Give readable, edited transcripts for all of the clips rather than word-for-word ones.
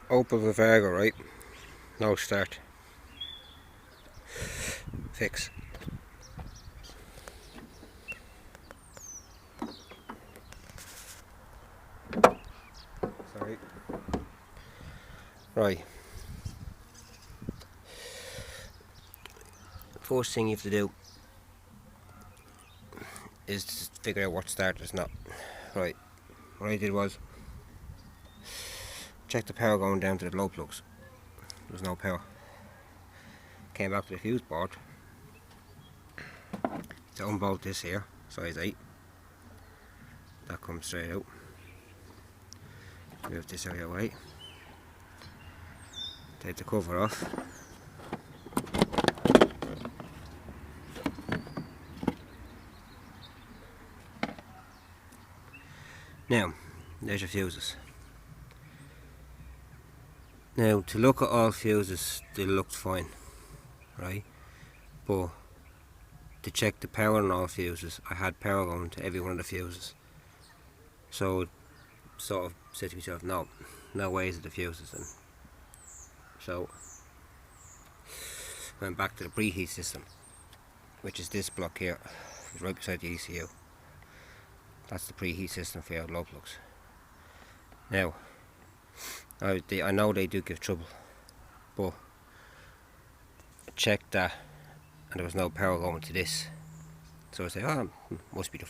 Opel Vivaro, right? No start. Fix. Sorry. Right. First thing you have to do is to figure out what starter is not. Right. What I did was check the power going down to the glow plugs. There was no power. Came back to the fuse board to unbolt this here, size 8. That comes straight out. Move this out of your way. Take the cover off. Now, there's your fuses. Now, to look at all fuses, they looked fine, right? But to check the power on all fuses, I had power going to every one of the fuses. So, sort of said to myself, no way is it the fuses. And so, went back to the preheat system, which is this block here, right beside the ECU. That's the preheat system for your glow plugs. Now, I know they do give trouble, but I checked that and there was no power going to this. So I said, oh, must be the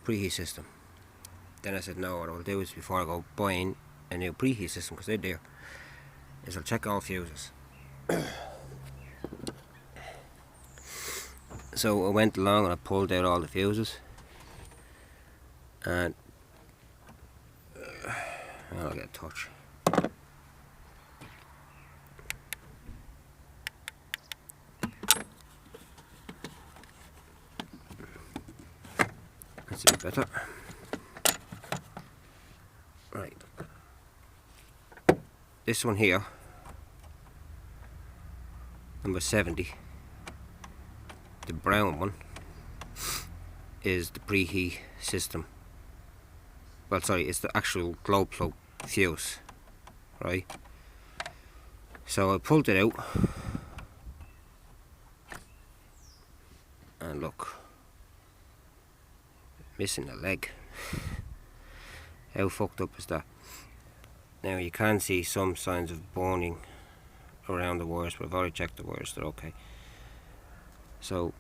preheat system. Then I said, no, what I'll do is before I go buying a new preheat system, because they're there, is I'll check all fuses. So I went along and I pulled out all the fuses, and I'll get a touch. That's a bit better. Right. This one here, number 70, the brown one, is the preheat system. Well, sorry, it's the actual glow plug fuse, right? So I pulled it out, and look, missing a leg. How fucked up is that? Now you can see some signs of burning around the wires, but I've already checked the wires, they're okay. So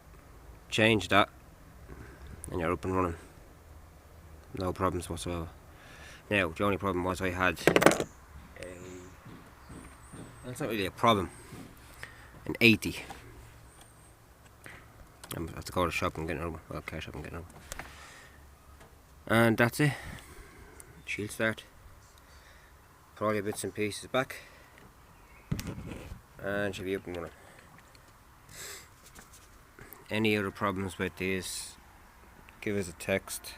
change that and you're up and running. No problems whatsoever. Now the only problem was I had that's not really a problem, an 80. I have to go to the shop and get another one. Well, car shop and get another one. And that's it. She'll start. Put all your bits and pieces back, and she'll be up and running. Any other problems with these, give us a text,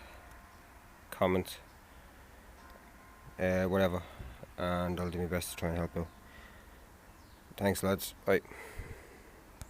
comment, whatever, and I'll do my best to try and help out. Thanks lads, bye.